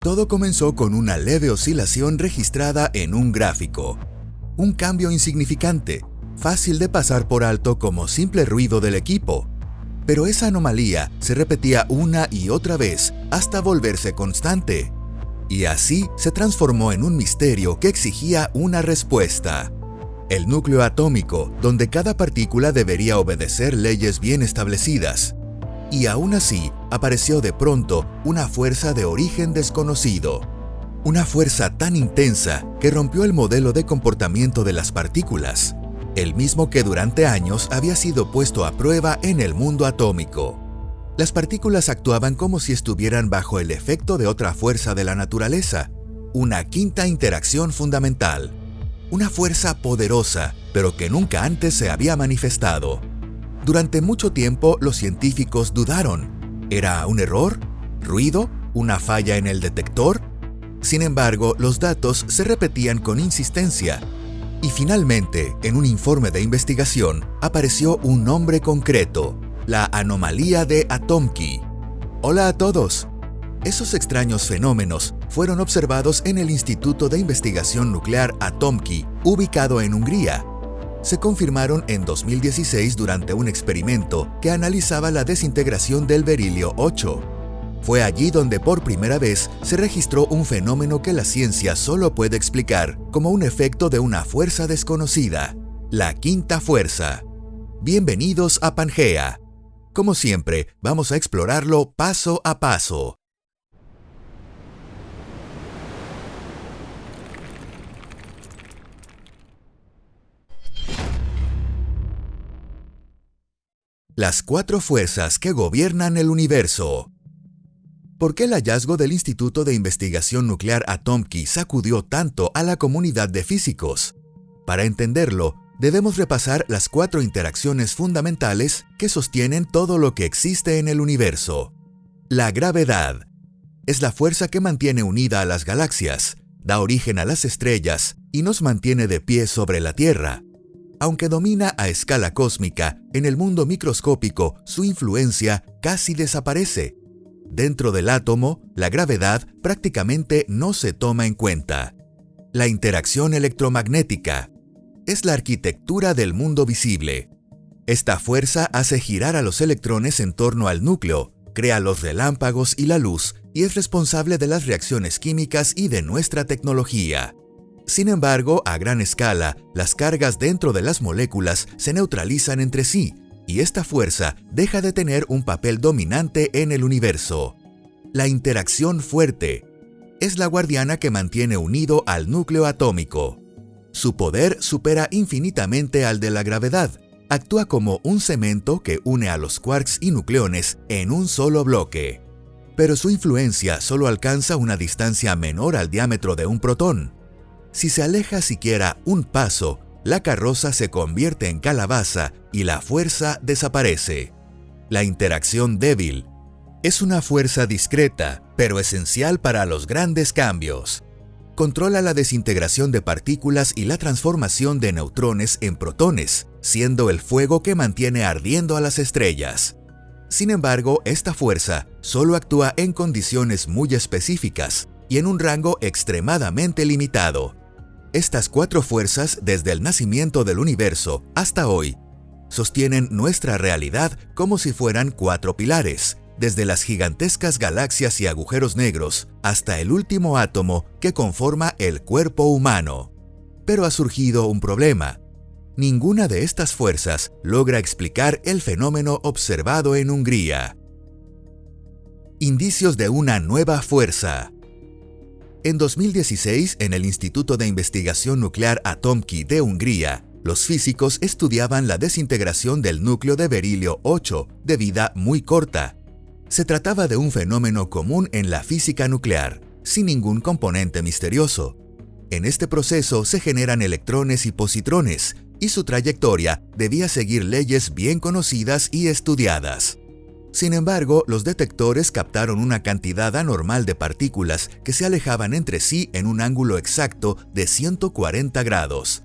Todo comenzó con una leve oscilación registrada en un gráfico. Un cambio insignificante, fácil de pasar por alto como simple ruido del equipo. Pero esa anomalía se repetía una y otra vez hasta volverse constante. Y así se transformó en un misterio que exigía una respuesta. El núcleo atómico, donde cada partícula debería obedecer leyes bien establecidas. Y aún así, apareció de pronto una fuerza de origen desconocido. Una fuerza tan intensa que rompió el modelo de comportamiento de las partículas, el mismo que durante años había sido puesto a prueba en el mundo atómico. Las partículas actuaban como si estuvieran bajo el efecto de otra fuerza de la naturaleza, una quinta interacción fundamental. Una fuerza poderosa, pero que nunca antes se había manifestado. Durante mucho tiempo los científicos dudaron. ¿Era un error? ¿Ruido? ¿Una falla en el detector? Sin embargo, los datos se repetían con insistencia. Y finalmente, en un informe de investigación, apareció un nombre concreto: la anomalía de Atomki. Hola a todos. Esos extraños fenómenos fueron observados en el Instituto de Investigación Nuclear Atomki, ubicado en Hungría. Se confirmaron en 2016 durante un experimento que analizaba la desintegración del berilio 8. Fue allí donde por primera vez se registró un fenómeno que la ciencia solo puede explicar como un efecto de una fuerza desconocida, la quinta fuerza. Bienvenidos a Pangea. Como siempre, vamos a explorarlo paso a paso. Las cuatro fuerzas que gobiernan el universo. ¿Por qué el hallazgo del Instituto de Investigación Nuclear Atomki sacudió tanto a la comunidad de físicos? Para entenderlo, debemos repasar las cuatro interacciones fundamentales que sostienen todo lo que existe en el universo. La gravedad es la fuerza que mantiene unida a las galaxias, da origen a las estrellas y nos mantiene de pie sobre la Tierra. Aunque domina a escala cósmica, en el mundo microscópico su influencia casi desaparece. Dentro del átomo, la gravedad prácticamente no se toma en cuenta. La interacción electromagnética es la arquitectura del mundo visible. Esta fuerza hace girar a los electrones en torno al núcleo, crea los relámpagos y la luz, y es responsable de las reacciones químicas y de nuestra tecnología. Sin embargo, a gran escala, las cargas dentro de las moléculas se neutralizan entre sí, y esta fuerza deja de tener un papel dominante en el universo. La interacción fuerte es la guardiana que mantiene unido al núcleo atómico. Su poder supera infinitamente al de la gravedad. Actúa como un cemento que une a los quarks y nucleones en un solo bloque. Pero su influencia solo alcanza una distancia menor al diámetro de un protón. Si se aleja siquiera un paso, la carroza se convierte en calabaza y la fuerza desaparece. La interacción débil es una fuerza discreta, pero esencial para los grandes cambios. Controla la desintegración de partículas y la transformación de neutrones en protones, siendo el fuego que mantiene ardiendo a las estrellas. Sin embargo, esta fuerza solo actúa en condiciones muy específicas y en un rango extremadamente limitado. Estas cuatro fuerzas, desde el nacimiento del universo hasta hoy, sostienen nuestra realidad como si fueran cuatro pilares, desde las gigantescas galaxias y agujeros negros hasta el último átomo que conforma el cuerpo humano. Pero ha surgido un problema. Ninguna de estas fuerzas logra explicar el fenómeno observado en Hungría. Indicios de una nueva fuerza. En 2016, en el Instituto de Investigación Nuclear Atomki de Hungría, los físicos estudiaban la desintegración del núcleo de berilio 8 de vida muy corta. Se trataba de un fenómeno común en la física nuclear, sin ningún componente misterioso. En este proceso se generan electrones y positrones, y su trayectoria debía seguir leyes bien conocidas y estudiadas. Sin embargo, los detectores captaron una cantidad anormal de partículas que se alejaban entre sí en un ángulo exacto de 140 grados.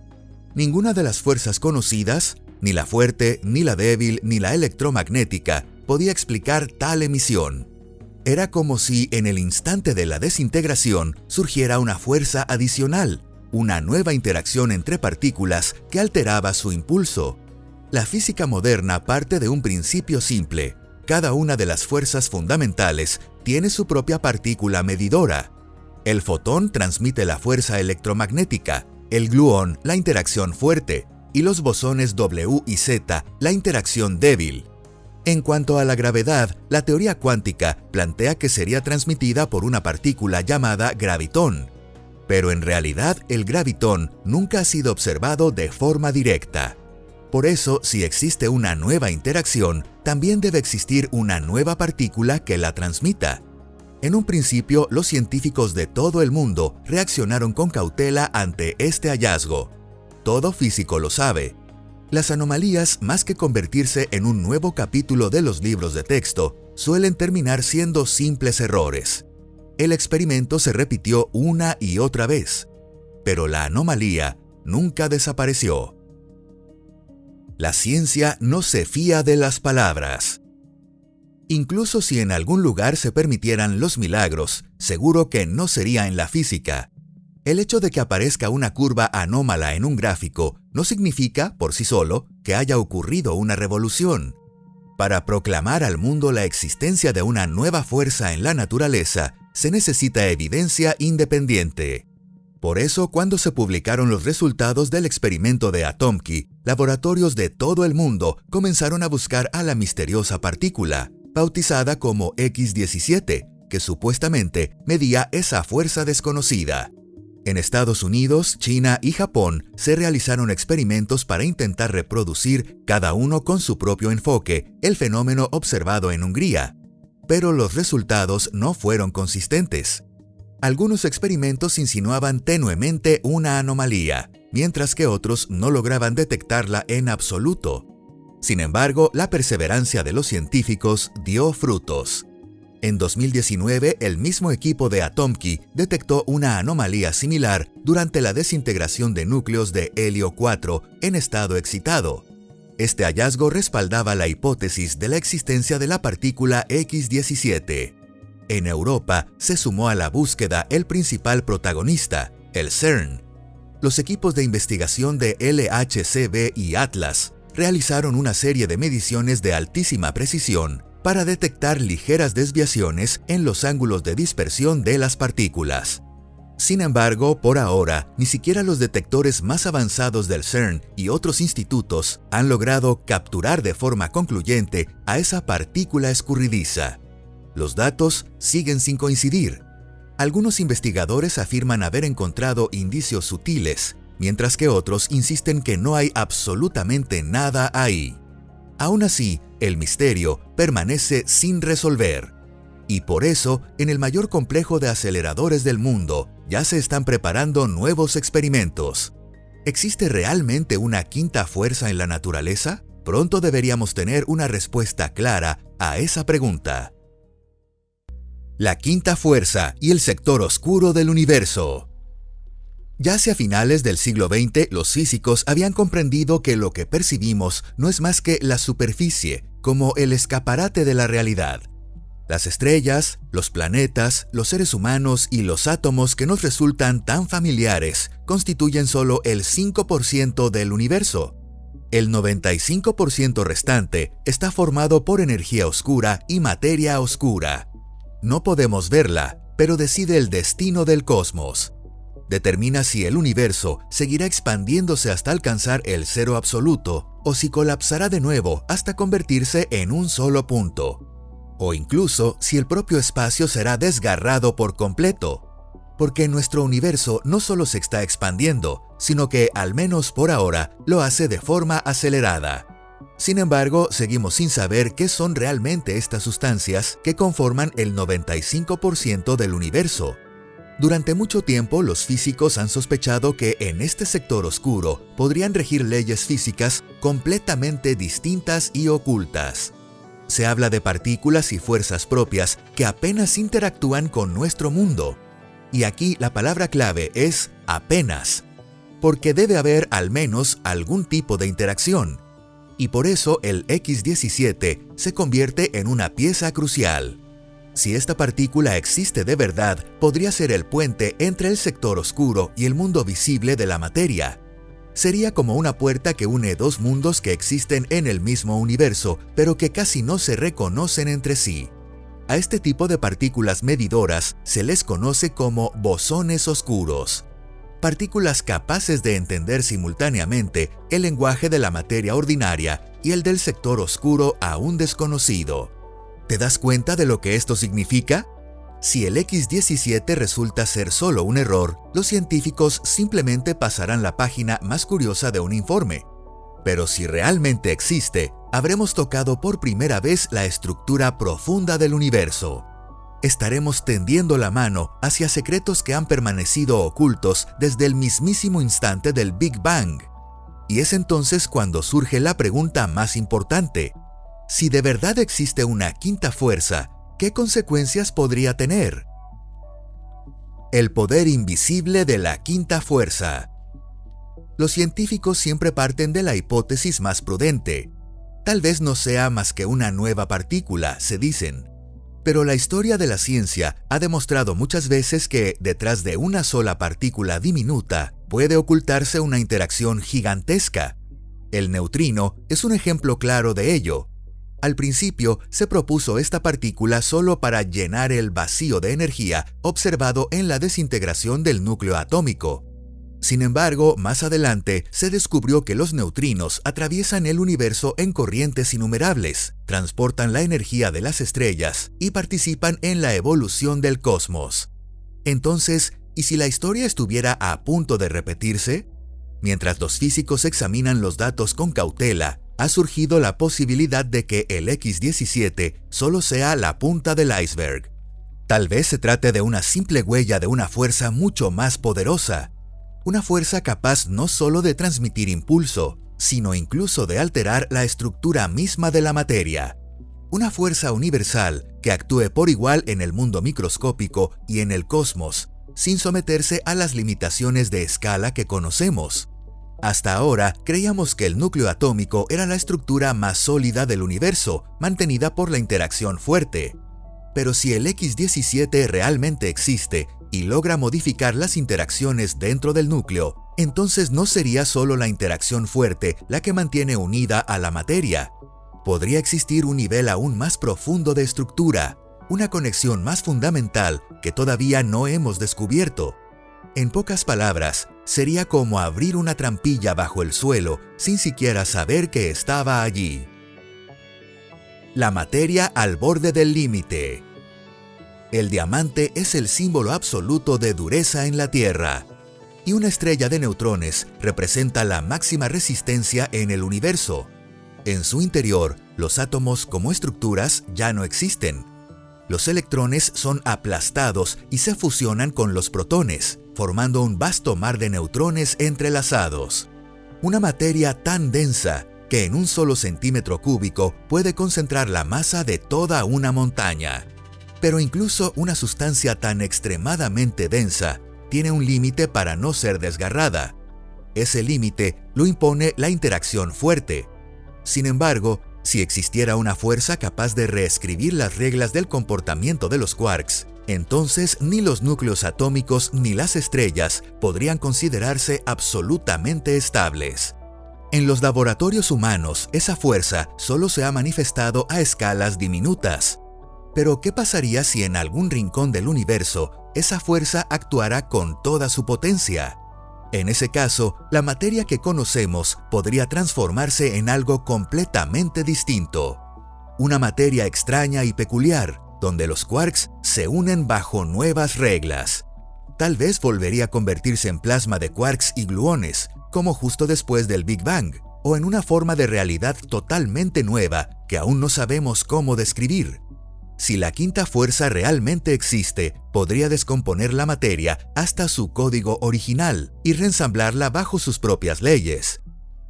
Ninguna de las fuerzas conocidas, ni la fuerte, ni la débil, ni la electromagnética, podía explicar tal emisión. Era como si en el instante de la desintegración surgiera una fuerza adicional, una nueva interacción entre partículas que alteraba su impulso. La física moderna parte de un principio simple. Cada una de las fuerzas fundamentales tiene su propia partícula medidora. El fotón transmite la fuerza electromagnética, el gluón la interacción fuerte y los bosones W y Z la interacción débil. En cuanto a la gravedad, la teoría cuántica plantea que sería transmitida por una partícula llamada gravitón. Pero en realidad el gravitón nunca ha sido observado de forma directa. Por eso, si existe una nueva interacción, también debe existir una nueva partícula que la transmita. En un principio, los científicos de todo el mundo reaccionaron con cautela ante este hallazgo. Todo físico lo sabe. Las anomalías, más que convertirse en un nuevo capítulo de los libros de texto, suelen terminar siendo simples errores. El experimento se repitió una y otra vez, pero la anomalía nunca desapareció. La ciencia no se fía de las palabras. Incluso si en algún lugar se permitieran los milagros, seguro que no sería en la física. El hecho de que aparezca una curva anómala en un gráfico no significa, por sí solo, que haya ocurrido una revolución. Para proclamar al mundo la existencia de una nueva fuerza en la naturaleza, se necesita evidencia independiente. Por eso, cuando se publicaron los resultados del experimento de Atomki, laboratorios de todo el mundo comenzaron a buscar a la misteriosa partícula, bautizada como X-17, que supuestamente medía esa fuerza desconocida. En Estados Unidos, China y Japón se realizaron experimentos para intentar reproducir, cada uno con su propio enfoque, el fenómeno observado en Hungría. Pero los resultados no fueron consistentes. Algunos experimentos insinuaban tenuemente una anomalía, mientras que otros no lograban detectarla en absoluto. Sin embargo, la perseverancia de los científicos dio frutos. En 2019, el mismo equipo de Atomki detectó una anomalía similar durante la desintegración de núcleos de helio 4 en estado excitado. Este hallazgo respaldaba la hipótesis de la existencia de la partícula X-17. En Europa, se sumó a la búsqueda el principal protagonista, el CERN. Los equipos de investigación de LHCb y Atlas realizaron una serie de mediciones de altísima precisión para detectar ligeras desviaciones en los ángulos de dispersión de las partículas. Sin embargo, por ahora, ni siquiera los detectores más avanzados del CERN y otros institutos han logrado capturar de forma concluyente a esa partícula escurridiza. Los datos siguen sin coincidir. Algunos investigadores afirman haber encontrado indicios sutiles, mientras que otros insisten que no hay absolutamente nada ahí. Aún así, el misterio permanece sin resolver. Y por eso, en el mayor complejo de aceleradores del mundo, ya se están preparando nuevos experimentos. ¿Existe realmente una quinta fuerza en la naturaleza? Pronto deberíamos tener una respuesta clara a esa pregunta. La quinta fuerza y el sector oscuro del universo. Ya hacia finales del siglo XX, los físicos habían comprendido que lo que percibimos no es más que la superficie, como el escaparate de la realidad. Las estrellas, los planetas, los seres humanos y los átomos que nos resultan tan familiares constituyen solo el 5% del universo. El 95% restante está formado por energía oscura y materia oscura. No podemos verla, pero decide el destino del cosmos. Determina si el universo seguirá expandiéndose hasta alcanzar el cero absoluto o si colapsará de nuevo hasta convertirse en un solo punto. O incluso si el propio espacio será desgarrado por completo. Porque nuestro universo no solo se está expandiendo, sino que, al menos por ahora, lo hace de forma acelerada. Sin embargo, seguimos sin saber qué son realmente estas sustancias que conforman el 95% del universo. Durante mucho tiempo, los físicos han sospechado que en este sector oscuro podrían regir leyes físicas completamente distintas y ocultas. Se habla de partículas y fuerzas propias que apenas interactúan con nuestro mundo. Y aquí la palabra clave es apenas, porque debe haber al menos algún tipo de interacción. Y por eso el X-17 se convierte en una pieza crucial. Si esta partícula existe de verdad, podría ser el puente entre el sector oscuro y el mundo visible de la materia. Sería como una puerta que une dos mundos que existen en el mismo universo, pero que casi no se reconocen entre sí. A este tipo de partículas medidoras se les conoce como bosones oscuros. Partículas capaces de entender simultáneamente el lenguaje de la materia ordinaria y el del sector oscuro aún desconocido. ¿Te das cuenta de lo que esto significa? Si el X-17 resulta ser solo un error, los científicos simplemente pasarán la página más curiosa de un informe. Pero si realmente existe, habremos tocado por primera vez la estructura profunda del universo. Estaremos tendiendo la mano hacia secretos que han permanecido ocultos desde el mismísimo instante del Big Bang. Y es entonces cuando surge la pregunta más importante. Si de verdad existe una quinta fuerza, ¿qué consecuencias podría tener? El poder invisible de la quinta fuerza. Los científicos siempre parten de la hipótesis más prudente. Tal vez no sea más que una nueva partícula, se dicen. Pero la historia de la ciencia ha demostrado muchas veces que detrás de una sola partícula diminuta puede ocultarse una interacción gigantesca. El neutrino es un ejemplo claro de ello. Al principio se propuso esta partícula solo para llenar el vacío de energía observado en la desintegración del núcleo atómico. Sin embargo, más adelante se descubrió que los neutrinos atraviesan el universo en corrientes innumerables, transportan la energía de las estrellas y participan en la evolución del cosmos. Entonces, ¿y si la historia estuviera a punto de repetirse? Mientras los físicos examinan los datos con cautela, ha surgido la posibilidad de que el X-17 solo sea la punta del iceberg. Tal vez se trate de una simple huella de una fuerza mucho más poderosa. Una fuerza capaz no solo de transmitir impulso, sino incluso de alterar la estructura misma de la materia. Una fuerza universal que actúe por igual en el mundo microscópico y en el cosmos, sin someterse a las limitaciones de escala que conocemos. Hasta ahora creíamos que el núcleo atómico era la estructura más sólida del universo, mantenida por la interacción fuerte. Pero si el X-17 realmente existe y logra modificar las interacciones dentro del núcleo, entonces no sería solo la interacción fuerte la que mantiene unida a la materia. Podría existir un nivel aún más profundo de estructura, una conexión más fundamental que todavía no hemos descubierto. En pocas palabras, sería como abrir una trampilla bajo el suelo sin siquiera saber que estaba allí. La materia al borde del límite. El diamante es el símbolo absoluto de dureza en la Tierra, y una estrella de neutrones representa la máxima resistencia en el universo. En su interior, los átomos como estructuras ya no existen. Los electrones son aplastados y se fusionan con los protones, formando un vasto mar de neutrones entrelazados. Una materia tan densa que en un solo centímetro cúbico puede concentrar la masa de toda una montaña. Pero incluso una sustancia tan extremadamente densa tiene un límite para no ser desgarrada. Ese límite lo impone la interacción fuerte. Sin embargo, si existiera una fuerza capaz de reescribir las reglas del comportamiento de los quarks, entonces ni los núcleos atómicos ni las estrellas podrían considerarse absolutamente estables. En los laboratorios humanos, esa fuerza solo se ha manifestado a escalas diminutas. Pero ¿qué pasaría si en algún rincón del universo esa fuerza actuara con toda su potencia? En ese caso, la materia que conocemos podría transformarse en algo completamente distinto. Una materia extraña y peculiar, donde los quarks se unen bajo nuevas reglas. Tal vez volvería a convertirse en plasma de quarks y gluones, como justo después del Big Bang, o en una forma de realidad totalmente nueva que aún no sabemos cómo describir. Si la quinta fuerza realmente existe, podría descomponer la materia hasta su código original y reensamblarla bajo sus propias leyes.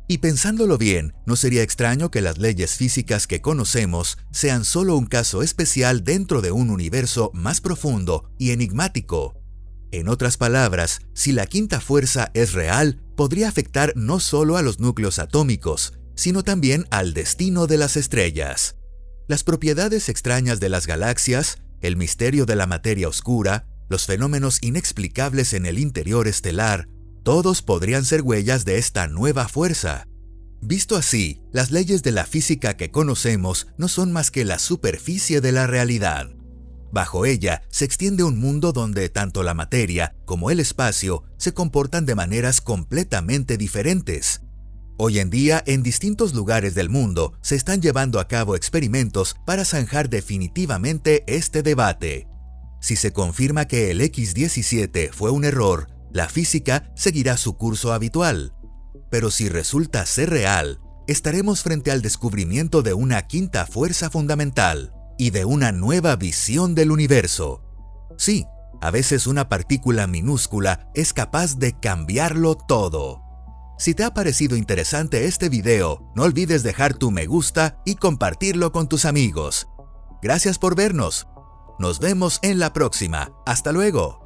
Y pensándolo bien, no sería extraño que las leyes físicas que conocemos sean solo un caso especial dentro de un universo más profundo y enigmático. En otras palabras, si la quinta fuerza es real, podría afectar no solo a los núcleos atómicos, sino también al destino de las estrellas. Las propiedades extrañas de las galaxias, el misterio de la materia oscura, los fenómenos inexplicables en el interior estelar, todos podrían ser huellas de esta nueva fuerza. Visto así, las leyes de la física que conocemos no son más que la superficie de la realidad. Bajo ella se extiende un mundo donde tanto la materia como el espacio se comportan de maneras completamente diferentes. Hoy en día, en distintos lugares del mundo se están llevando a cabo experimentos para zanjar definitivamente este debate. Si se confirma que el X-17 fue un error, la física seguirá su curso habitual. Pero si resulta ser real, estaremos frente al descubrimiento de una quinta fuerza fundamental y de una nueva visión del universo. Sí, a veces una partícula minúscula es capaz de cambiarlo todo. Si te ha parecido interesante este video, no olvides dejar tu me gusta y compartirlo con tus amigos. Gracias por vernos. Nos vemos en la próxima. ¡Hasta luego!